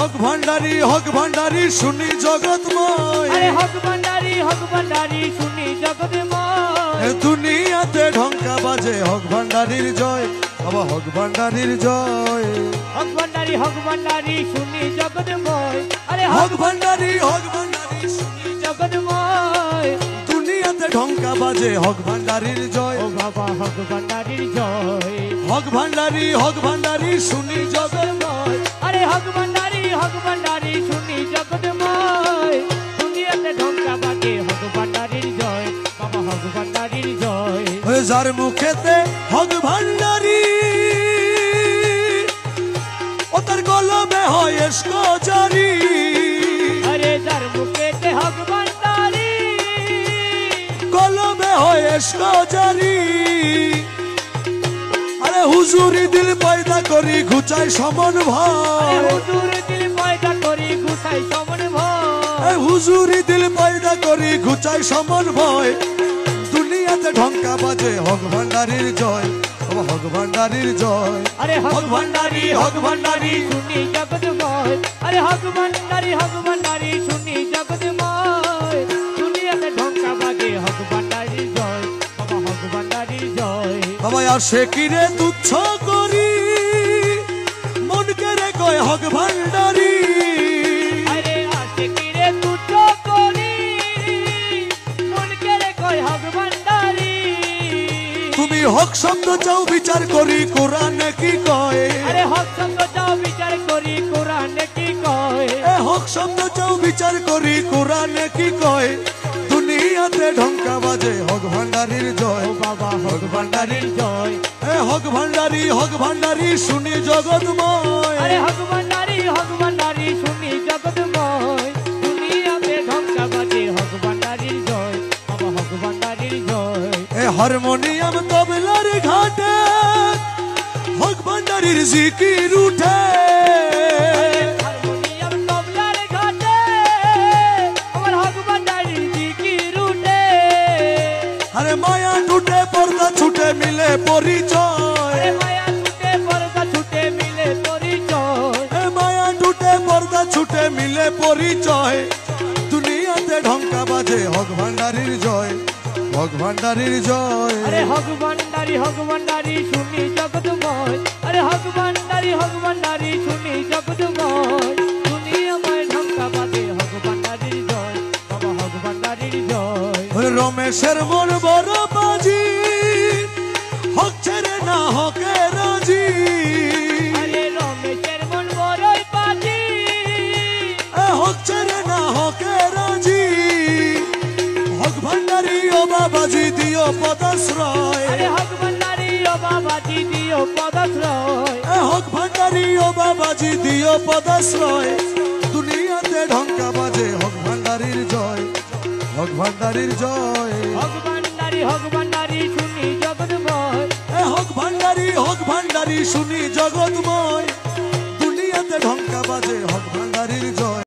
হক ভান্ডারি শুনি জগৎময়। আরে হক ভান্ডারি শুনি জগৎময়। দুনিয়াতে ঢঙ্কা বাজে হক ভান্ডারির জয়, বাবা হক ভান্ডারির জয়। হক ভান্ডারি শুনি জগৎময়। আরে হক ভান্ডারি শুনি জগৎময়। দুনিয়াতে ঢঙ্কা বাজে হক ভান্ডারির জয়। ও বাবা হক ভান্ডারির জয়। হক ভান্ডারি শুনি জগৎময়। আরে হক ভান্ডারি শুনি জগৎময়। দুনিয়াতে ঢঙ্কা বাজে হক ভান্ডারির জয়, বাবা হক ভান্ডারির জয়। যার মুখেতে হক ভান্ডারি ও তার কলমে হয় ইশক জারি। আরে যার মুখেতে হক ভান্ডারি কলমে হয় ইশক জারি। আরে হুজুরি দিল পয়দা করি ঘুচাই সমন ভয়। হুজুরি দিল পয়দা করি ঘুচাই সমন ভয়। হুজুরি দিল পয়দা করি ঘুচাই সমন ভয়। দুনিয়াতে ঢঙ্কা বাজে হক ভান্ডারির জয়, হক ভান্ডারির জয়। আরে হক ভান্ডারি শুনি জগৎময়। আরে হক ভান্ডারি শুনি জগৎময়। দুনিয়াতে ঢঙ্কা বাজে হক ভান্ডারির জয়, বাবা হক ভান্ডারির জয়। বাবা আসে কিরে তুচ্ছ করি মনকে রে কয় হক ভান্ডারি। আরে আসে কিরে তুচ্ছ করি মনকে রে কয় হক ভান্ডারি। তুমি হক শব্দ চাও বিচার করি কোরআনে কি কয়। আরে হক শব্দ চাও বিচার করি কোরআনে কি কয়। হক শব্দ চাও বিচার করি কোরআনে কি কয়। দুনিয়াতে ঢঙ্কা বাজে হক ভান্ডারির জয়, ও বাবা হক ভান্ডারির জয়। হক ভান্ডারি শুনি জগৎময়। আরে হক ভান্ডারি শুনি জগৎময়। দুনিয়াতে ঢঙ্কা বাজে হক ভান্ডারির জয়, বাবা হক ভান্ডারির জয়। হারমোনিয়াম তবলার ঘাটে হক ভান্ডারির জিকির উঠে। হারমোনিয়াম তবলার ঘাটে আমার হক ভান্ডারির জিকির উঠে। আরে মায়া টুটে পর্দা ছুটে মিলে পরিচয়। আরে মায়া ছুটে পর্দা ছুটে মিলে পরিচয়। মায়া টুটে পর্দা ছুটে মিলে পরিচয়। দুনিয়াতে ঢঙ্কা বাজে হক ভান্ডারির জয়, হক ভান্ডারির জয়। আরে হক ভান্ডারি শুনি জগৎময়। আরে হক ভান্ডারি শুনি জগৎময়। দুনিয়াময় ঢঙ্কা বাজে হক ভান্ডারির জয়, বাবা হক ভান্ডারির জয়। রমেশের মন বড় বাজি হক ছেড়ে না হকে রাজি। আরে রমেশের মন বড়ই বাজি হক ছেড়ে না হকে রাজি। হক ভান্ডারি ও বাবাজি দিও পদাশ্রয়। আরে হক ভান্ডারি ও বাবাজি দিও পদাশ্রয়। হক ভান্ডারি ও বাবাজি দিও পদাশ্রয়। দুনিয়াতে ঢঙ্কা বাজে হক ভান্ডারির জয়, হক ভান্ডারির জয়। হক ভান্ডারি শুনি জগৎময়। হক ভান্ডারি শুনি জগৎময়।